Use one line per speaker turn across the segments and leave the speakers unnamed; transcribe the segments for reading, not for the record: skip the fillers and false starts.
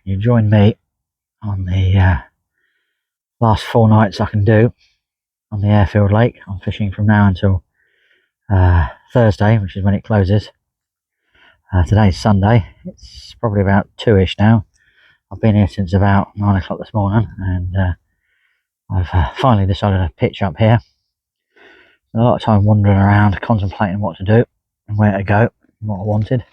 you join me on the last 4 nights I can do on the Airfield lake. I'm fishing from now until Thursday, which is when it closes. Today's Sunday. It's probably about 2ish now. I've been here since about 9 o'clock this morning, and I've finally decided to pitch up here. A lot of time wandering around, contemplating what to do and where to go, and what I wanted.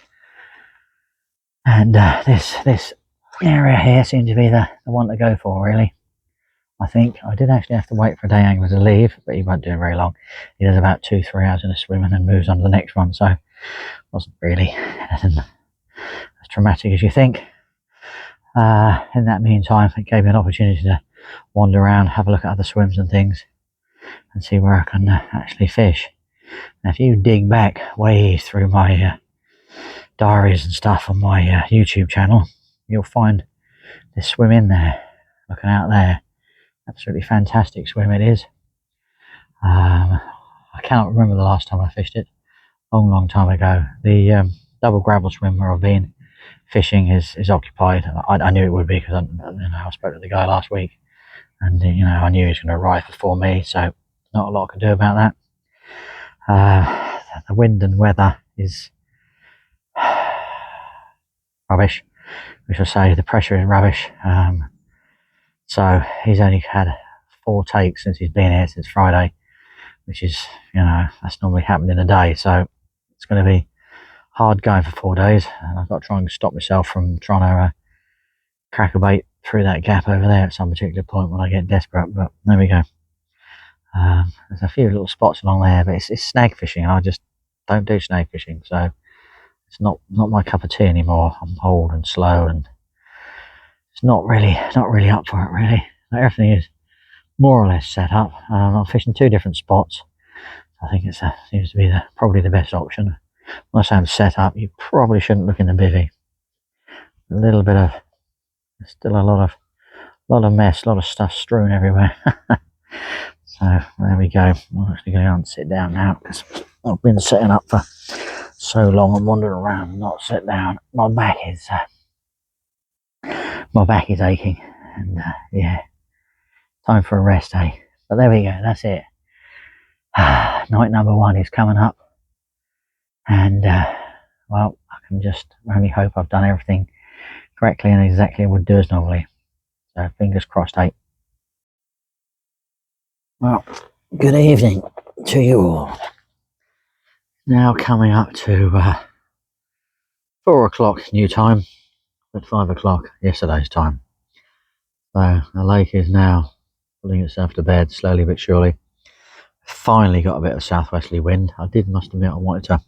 And this area here seemed to be the one to go for, really. I think I did actually have to wait for a day angler to leave, but he won't do it very long. He does about 2-3 hours in a swim and then moves on to the next one, so it wasn't really anything as traumatic as you think. In that meantime, it gave me an opportunity to wander around, have a look at other swims and things, and see where I can actually fish. Now, if you dig back way through my diaries and stuff on my YouTube channel, you'll find this swim in there, looking out there. Absolutely fantastic swim it is. I cannot remember the last time I fished it. Long time ago. The double gravel swim where I've been fishing is occupied. I knew it would be because I spoke to the guy last week, and I knew he was going to arrive before me, so not a lot I could do about that. The wind and weather is rubbish, which I say the pressure is rubbish. So he's only had 4 takes since he's been here since Friday, which is, that's normally happened in a day. So it's going to be hard going for 4 days, and I've got to try and stop myself from trying to crack a bait through that gap over there at some particular point when I get desperate. But there we go. There's a few little spots along there, but it's snag fishing. I just don't do snag fishing, so it's not my cup of tea anymore. I'm old and slow, and it's not really up for it, really. Everything is more or less set up. I'm fishing 2 different spots. I think it seems to be probably the best option. When I say I'm set up, you probably shouldn't look in the bivvy. A little bit of, still a lot of mess, a lot of stuff strewn everywhere. So there we go. I'm actually going to go and sit down now because I've been setting up for so long and wandering around and not sit down. My back is aching, and yeah, time for a rest, eh? But there we go. That's it. Night number 1 is coming up, and well, I can just only hope I've done everything correctly and exactly as I would do as normally. So fingers crossed, eh? Well, good evening to you all. Now coming up to 4 o'clock new time, at 5 o'clock yesterday's time. So the lake is now pulling itself to bed slowly but surely. Finally got a bit of southwesterly wind. Must admit, I wanted to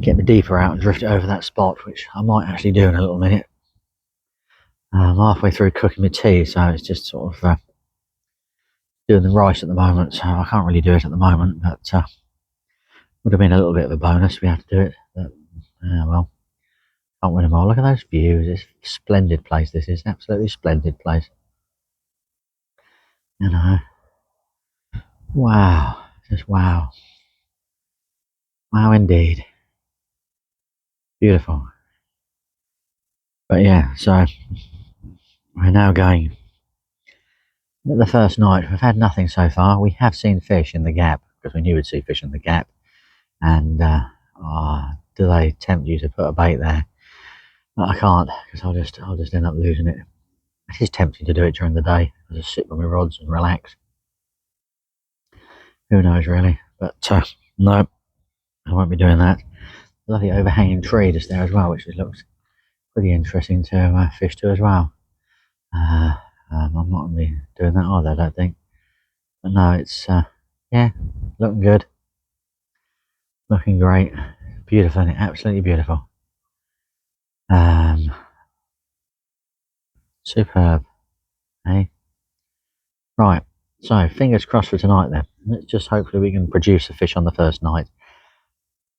get the deeper out and drift it over that spot, which I might actually do in a little minute. I'm halfway through cooking my tea, so it's just sort of doing the rice at the moment, so I can't really do it at the moment, but would have been a little bit of a bonus if we had to do it. But well, can't win them all. Look at those views. It's a splendid place. This is absolutely splendid place. Wow, just wow. Wow indeed. Beautiful. But yeah, so we're now going. The first night, we've had nothing so far. We have seen fish in the gap, because we knew we'd see fish in the gap. And do they tempt you to put a bait there? I can't, because I'll just end up losing it. It is tempting to do it during the day. I'll just sit with my rods and relax. Who knows, really? But no, I won't be doing that. Lovely overhanging tree just there as well, which looks pretty interesting to fish to as well. I'm not going to be doing that either, I don't think. But no, it's yeah, looking good, looking great, beautiful, absolutely beautiful. Superb, eh? Right, so fingers crossed for tonight then. Let's just hopefully we can produce a fish on the first night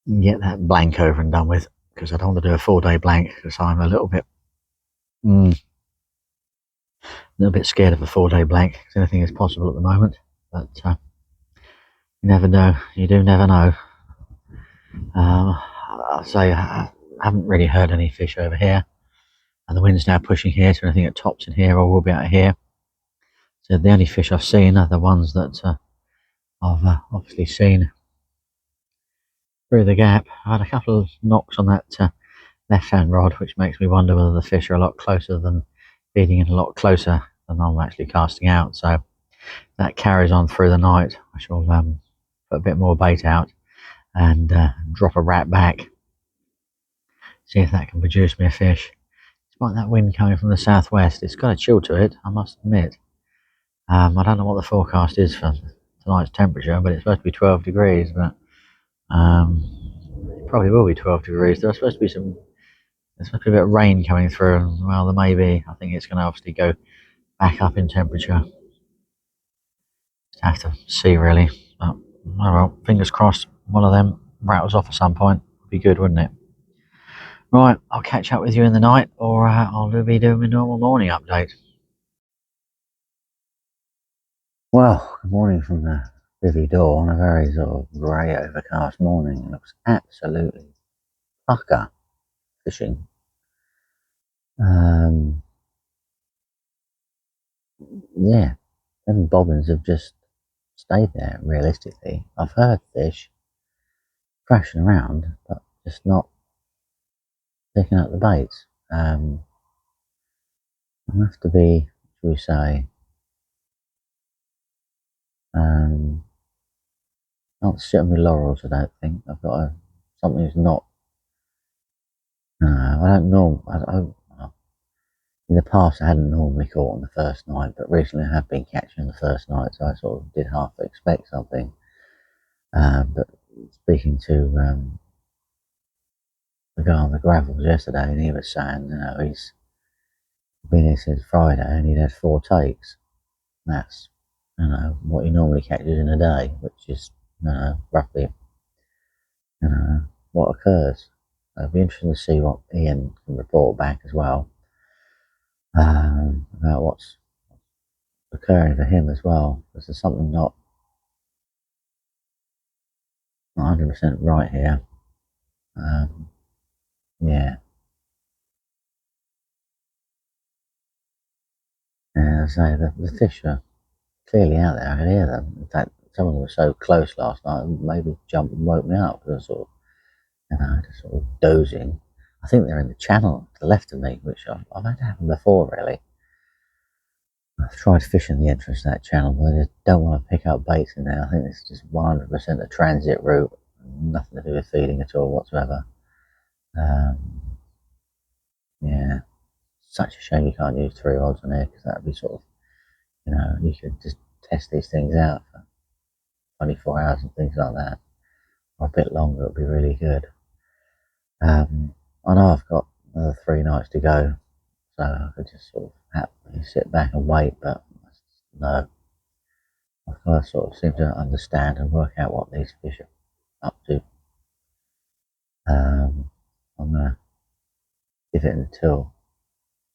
and get that blank over and done with, because I don't want to do a 4-day blank, because I'm a little bit scared of a 4-day blank, because anything is possible at the moment. But you never know. You do never know. I'll say I haven't really heard any fish over here. and the wind's now pushing here, so anything that tops in here or will be out of here. So the only fish I've seen are the ones that I've obviously seen through the gap. I had a couple of knocks on that left-hand rod, which makes me wonder whether the fish are a lot closer than feeding in a lot closer than I'm actually casting out. So that carries on through the night. I shall put a bit more bait out and drop a rat back, see if that can produce me a fish. Despite that wind coming from the southwest, it's got a chill to it, I must admit. I don't know what the forecast is for tonight's temperature, but it's supposed to be 12 degrees, but it probably will be 12 degrees. There's supposed to be a bit of rain coming through, and well, there may be. I think it's going to obviously go back up in temperature. Just have to see, really. But, oh well, fingers crossed one of them rattles off at some point. Would be good, wouldn't it? Right, I'll catch up with you in the night, or I'll be doing my normal morning update. Well, good morning from the busy door on a very sort of grey, overcast morning. It looks absolutely pucker fishing. Yeah, them bobbins have just stayed there, realistically. I've heard fish crashing around, but just not picking up the baits. I have to be, shall we say, not sit on my laurels, I don't think. I've got something that's not, I don't know. In the past, I hadn't normally caught on the first night, but recently I have been catching the first night, so I sort of did half expect something. But speaking to the guy on the gravels yesterday, and he was saying, he's been here since Friday and he'd had 4 takes. That's, what he normally catches in a day, which is, roughly, what occurs. It'll be interesting to see what Ian can report back as well, about what's occurring for him as well, because there's something not 100% right here. Yeah. And as I say, the fish are clearly out there. I can hear them. In fact, some of them were so close last night, maybe jumped and woke me up because I sort of, just sort of dozing. I think they're in the channel to the left of me, which I've had to happen before, really. I've tried fishing the entrance to that channel, but I just don't want to pick up baits in there. I think it's just 100% a transit route, nothing to do with feeding at all whatsoever. Yeah, such a shame you can't use 3 rods on here, because that would be sort of, you could just test these things out for 24 hours and things like that, or a bit longer. It would be really good. I know I've got another 3 nights to go, so I could just sort of happily sit back and wait, but no. I've got to sort of seem to understand and work out what these fish are up to. I'm going to give it until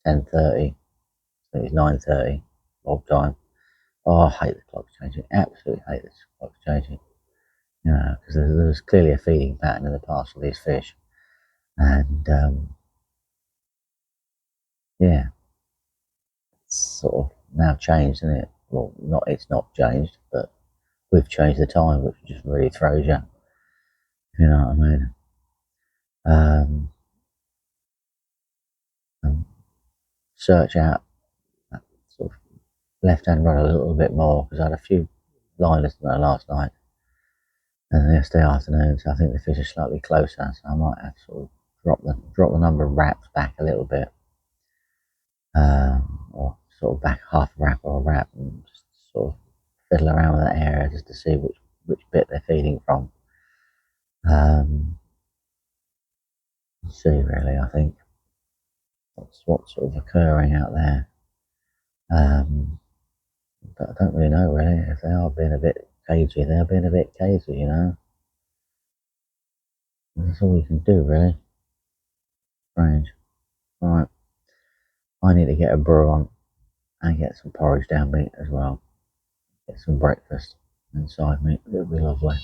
10:30. I think it's 9:30 log time. Oh, I hate the clock changing. Absolutely hate this clock changing. Because there's clearly a feeding pattern in the past for these fish, and yeah, it's sort of now changed, isn't it? Well, it's not changed, but we've changed the time, which just really throws you. You know what I mean? Search out that sort of left-hand rod a little bit more, because I had a few liners last night and yesterday afternoon, so I think the fish are slightly closer, so I might have to sort of drop the number of wraps back a little bit, or sort of back half a wrap or a wrap, and just sort of fiddle around with that area just to see which bit they're feeding from. See, really, I think what's sort of occurring out there. But I don't really know, really. If they are being a bit cagey, they're being a bit cagey, That's all you can do, really. Strange. Right. I need to get a brew on and get some porridge down me as well. Get some breakfast inside me. It'll be lovely.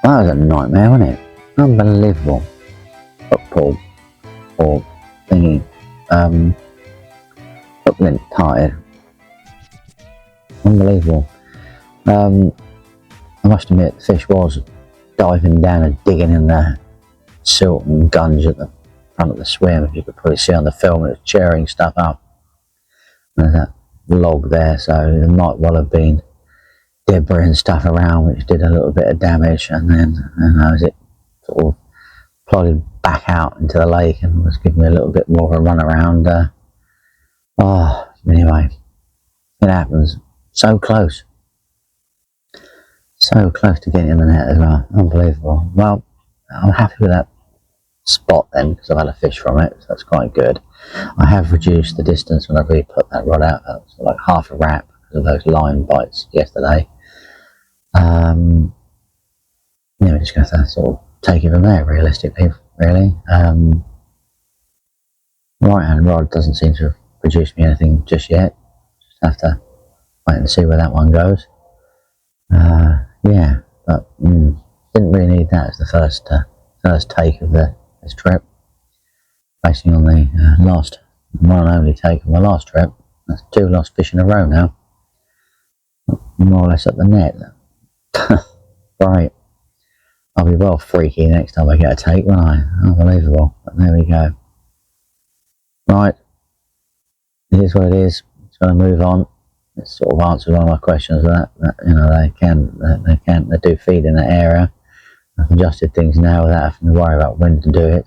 That was a nightmare, wasn't it? Unbelievable. Hook pull or thingy. Hook link tied. Unbelievable. I must admit, the fish was diving down and digging in the silt and gunge at the front of the swim. If you could probably see on the film, it was tearing stuff up. There's that log there, so there might well have been debris and stuff around, which did a little bit of damage, and then as it sort of plodded back out into the lake and was giving me a little bit more of a run around. Anyway, it happens. So close to getting in the net as well. Unbelievable. Well, I'm happy with that spot then, because I've had a fish from it, so that's quite good. I have reduced the distance when I really put that rod out. That was like half a wrap because of those line bites yesterday. We're just going to have to sort of take it from there, realistically, really. Right hand rod doesn't seem to have produced me anything just yet. Just have to wait and see where that one goes. Yeah, but didn't really need that as the first take of this trip. Basing on the last one and only take of my last trip. That's 2 lost fish in a row now. More or less at the net. Right. I'll be well freaky next time I get a take, won't I? Unbelievable. But there we go. Right. It is what it is. It's going to move on. It sort of answers one of my questions. That they do feed in that area. I've adjusted things now without having to worry about when to do it.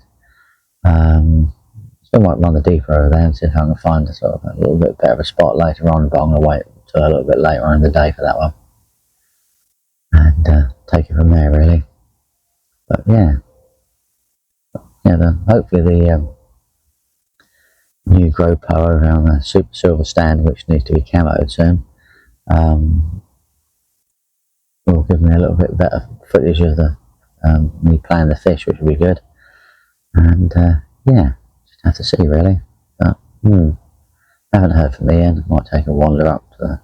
Still might run the deeper over there and see if I can find a little bit better of a spot later on, but I'm going to wait until a little bit later on in the day for that one and take it from there, really. But yeah, hopefully the new grow po over on the super silver stand, which needs to be camoed soon, will give me a little bit better footage of the me playing the fish, which will be good. And yeah, just have to see, really. But haven't heard from Ian. Might take a wander up to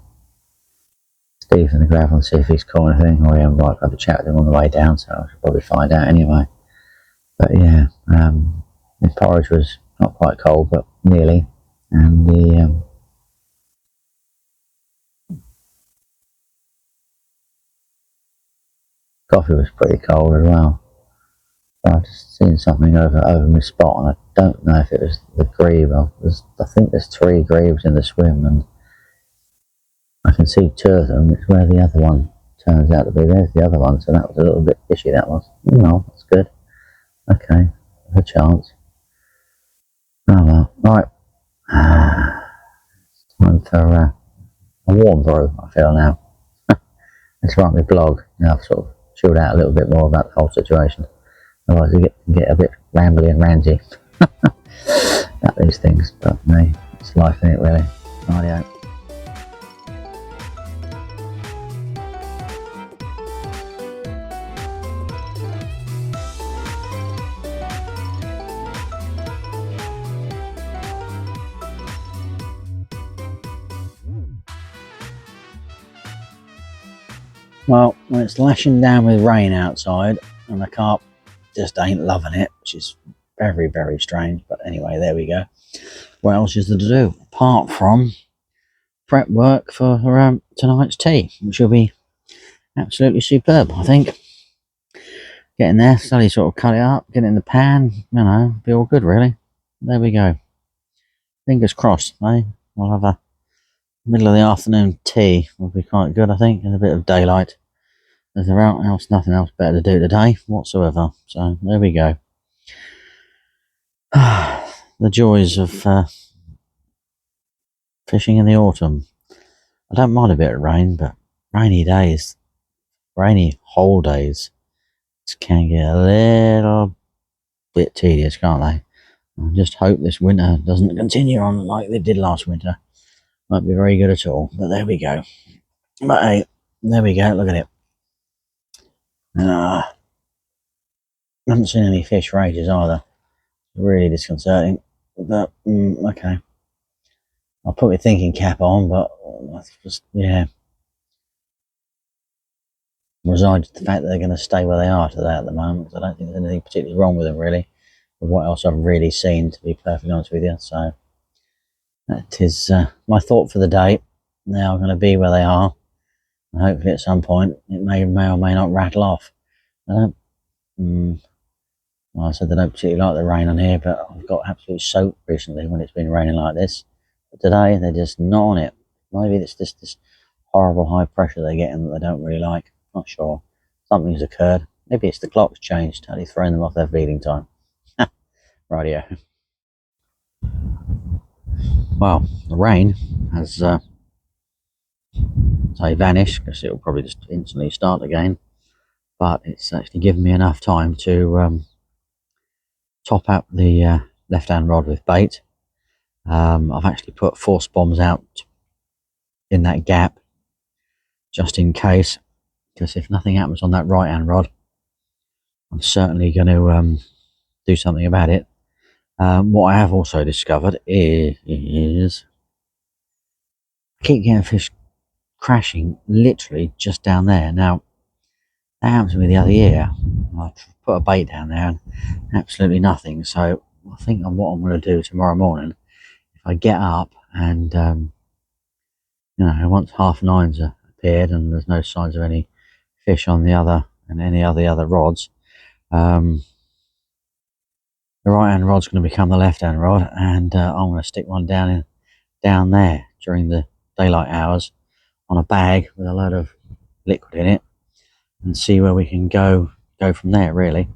Steve in the gravel and see if he's caught anything, or Ian might have a chat with him on the way down, so I should probably find out anyway. But yeah, the porridge was not quite cold, but nearly, and the coffee was pretty cold as well. So I've just seen something over my spot, and I don't know if it was the grebe. I think there's 3 grebes in the swim, and I can see 2 of them. It's where the other one turns out to be. There's the other one, so that was a little bit fishy, that was. No, that's good. Okay, a chance. Oh well, right. It's time for a warm brew, I feel now. Let's write my blog. Now I've sort of chilled out a little bit more about the whole situation. Otherwise I get a bit rambly and ranty about these things. But no, it's life, isn't it, really? Rightio. Well, when it's lashing down with rain outside and the carp just ain't loving it, which is very, very strange. But anyway, there we go. What else is there to do apart from prep work for tonight's tea, which will be absolutely superb, I think. Getting there, slowly sort of cut it up, get it in the pan, be all good, really. There we go. Fingers crossed, eh? We'll have a middle of the afternoon tea, will be quite good, I think, and a bit of daylight. There's nothing else better to do today whatsoever. So there we go. The joys of fishing in the autumn. I don't mind a bit of rain, but rainy whole days, can get a little bit tedious, can't they? I just hope this winter doesn't continue on like they did last winter. Won't be very good at all, but there we go. But hey, there we go, look at it. I haven't seen any fish for ages either. Really disconcerting, but okay. I'll put my thinking cap on, but just, yeah. resigned to the fact that they're going to stay where they are today at the moment, because I don't think there's anything particularly wrong with them, really, with what else I've really seen, to be perfectly honest with you. So that is my thought for the day. They are going to be where they are, and hopefully at some point it may or may not rattle off. I don't, well, I said they don't particularly like the rain on here, but I've got absolutely soaked recently when it's been raining like this. But today they're just not on it. Maybe it's just this horrible high pressure they're getting that they don't really like. Not sure. Something's occurred. Maybe it's the clock's changed, totally throwing them off their feeding time. Radio. Well, the rain has say vanished, because it'll probably just instantly start again. But it's actually given me enough time to top up the left-hand rod with bait. I've actually put force bombs out in that gap just in case, because if nothing happens on that right-hand rod, I'm certainly going to do something about it. What I have also discovered is I keep getting fish crashing literally just down there. Now, that happened to me the other year. I put a bait down there and absolutely nothing. So I think what I'm going to do tomorrow morning, if I get up and once 9:30 appeared and there's no signs of any fish on the other and any of the other rods, the right hand rod's going to become the left hand rod, and I'm going to stick one down there during the daylight hours on a bag with a load of liquid in it, and see where we can go from there, really.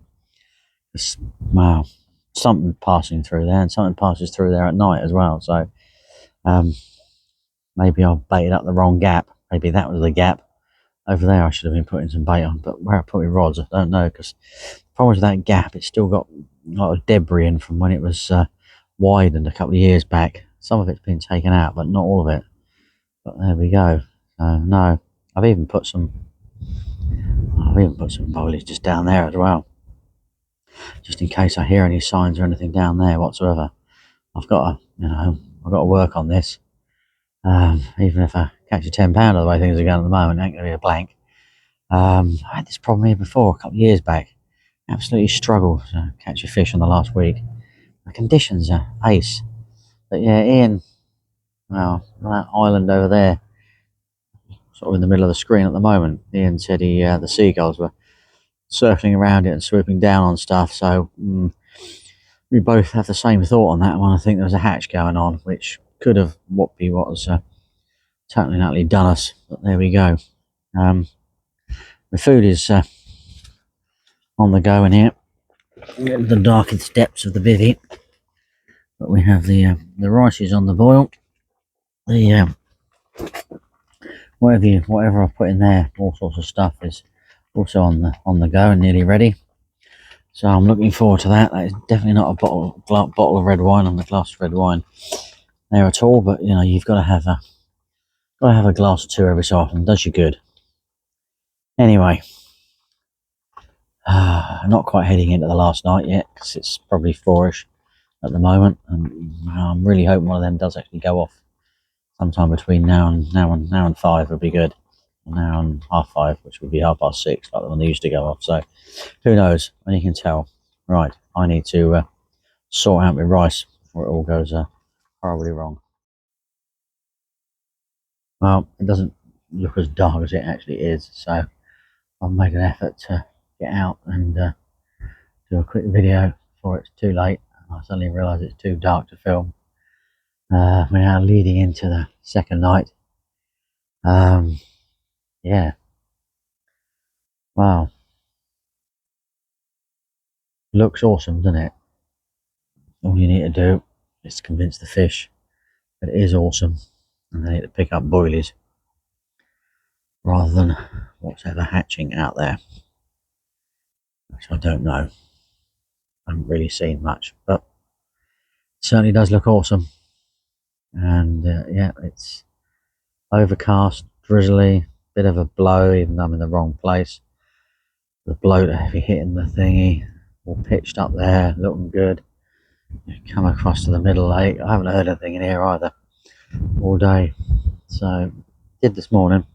Wow, something passing through there, and something passes through there at night as well. So maybe I've baited up the wrong gap. Maybe that was the gap over there I should have been putting some bait on, but where I put my rods I don't know, because the problem with that gap, it's still got a lot of debris in from when it was widened a couple of years back. Some of it's been taken out, but not all of it. But there we go. No, I've even put some foliage just down there as well, just in case I hear any signs or anything down there whatsoever. I've got to work on this. Even if I catch a £10 the way things are going at the moment, it ain't going to be a blank. I had this problem here before a couple of years back. Absolutely struggled to catch a fish on the last week. The conditions are ace. But yeah, Ian, well, that island over there, sort of in the middle of the screen at the moment, Ian said the seagulls were circling around it and swooping down on stuff. So we both have the same thought on that one. I think there was a hatch going on, which could have what was totally and utterly done us. But there we go. The food is on the go in here, the darkest depths of the bivvy. But we have the rice is on the boil. The whatever I've put in there, all sorts of stuff, is also on the go and nearly ready. So I'm looking forward to that. That is definitely not a bottle of red wine on the glass of red wine there at all. But you've got to have a glass or two every so often. It does you good. Anyway, not quite heading into the last night yet, because it's probably 4ish at the moment, and I'm really hoping one of them does actually go off sometime between now and 5 would be good. Now and 5:30, which would be 6:30, like the one they used to go off. So who knows? When you can tell. Right, I need to sort out my rice before it all goes horribly wrong. Well, it doesn't look as dark as it actually is, so I'll make an effort to get out and do a quick video before it's too late. I suddenly realise it's too dark to film. We're now leading into the second night. Yeah. Wow. Looks awesome, doesn't it? All you need to do is convince the fish that it is awesome, and they need to pick up boilies rather than what's ever hatching out there, which I don't know. I haven't really seen much, but it certainly does look awesome. And yeah, it's overcast, drizzly, bit of a blow, even though I'm in the wrong place. The blow to be hitting the thingy, all pitched up there, looking good. You come across to the middle lake. I haven't heard anything in here either all day. So did this morning.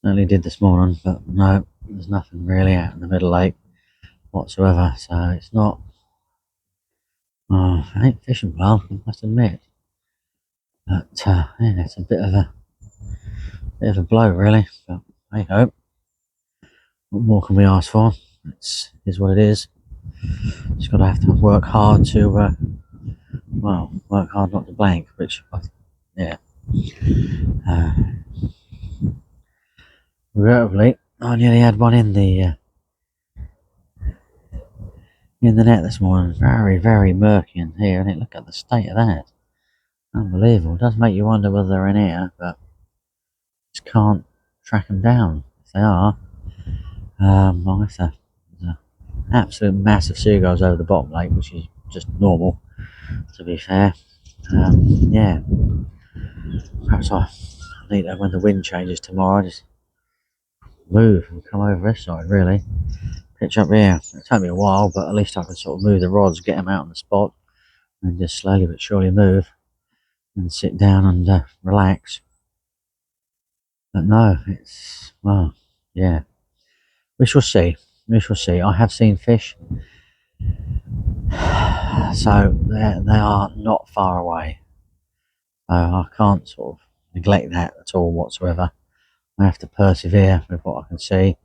Certainly did this morning, but no, there's nothing really out in the middle lake whatsoever. So it's not. Oh, I ain't fishing well, I must admit. But yeah, it's a bit of a blow, really. But hey ho, what more can we ask for? Is what it is. Just got to have to work hard to, work hard not to blank. Which, yeah, uh, regrettably, I nearly had one in the net this morning. Very, very murky in here, and look at the state of that. Unbelievable. It does make you wonder whether they're in here, but just can't track them down. If they are, I'll have to. There's an absolute massive seagulls over the bottom lake, which is just normal, to be fair. Yeah, perhaps I need to, when the wind changes tomorrow, just move and come over this side, really. Pitch up here. It'll take me a while, but at least I can sort of move the rods, get them out on the spot, and just slowly but surely move and sit down and relax. But no, it's, well, yeah. We shall see. We shall see. I have seen fish, so they are not far away. So I can't sort of neglect that at all whatsoever. I have to persevere with what I can see.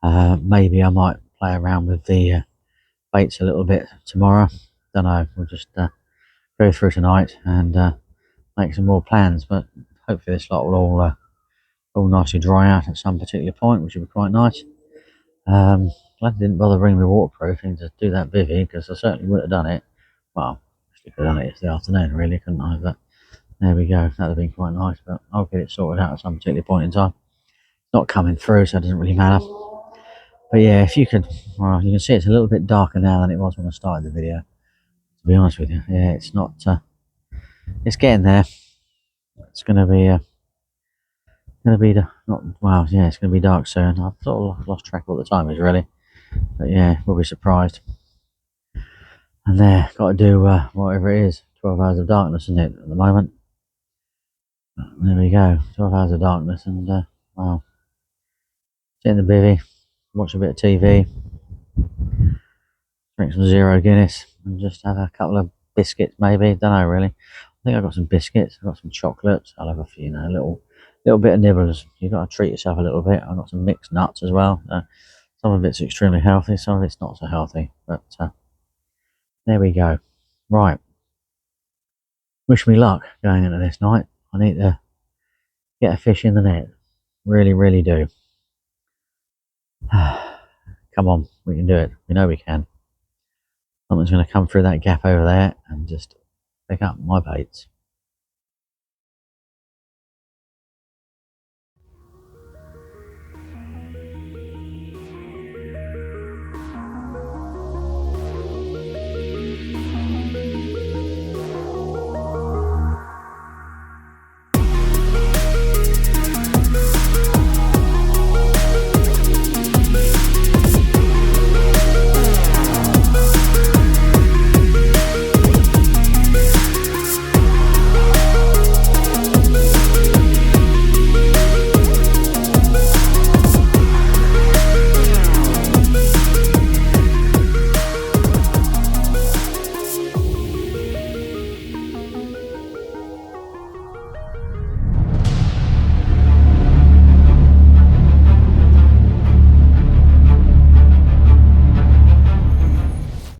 Maybe I might play around with the baits a little bit tomorrow. Don't know. We'll just go through tonight and make some more plans. But hopefully this lot will all nicely dry out at some particular point, which would be quite nice. Glad I didn't bother bringing my waterproofing to do that bivvy, because I certainly would have done it. Well, I could have done it yesterday afternoon, really, couldn't I? But there we go. That'd have been quite nice. But I'll get it sorted out at some particular point in time. It's not coming through, so it doesn't really matter. But yeah, if you could, well, you can see it's a little bit darker now than it was when I started the video. To be honest with you, yeah, it's not. It's getting there. It's going to be. Not well. Yeah, it's going to be dark soon. I've sort of lost track of what the time is, really. But yeah, we'll be surprised. And there, got to do whatever it is. 12 hours of darkness, isn't it, at the moment? But there we go. 12 hours of darkness, and wow. Sit in the bivvy, watch a bit of TV, drink some Zero Guinness, and just have a couple of biscuits, maybe. Don't know, really. I think I've got some biscuits. I've got some chocolates. I'll have a few, a little bit of nibbles. You've got to treat yourself a little bit. I've got some mixed nuts as well. Some of it's extremely healthy, some of it's not so healthy. But there we go. Right. Wish me luck going into this night. I need to get a fish in the net. Really, really do. Come on, we can do it. We know we can. Someone's going to come through that gap over there and just pick up my baits.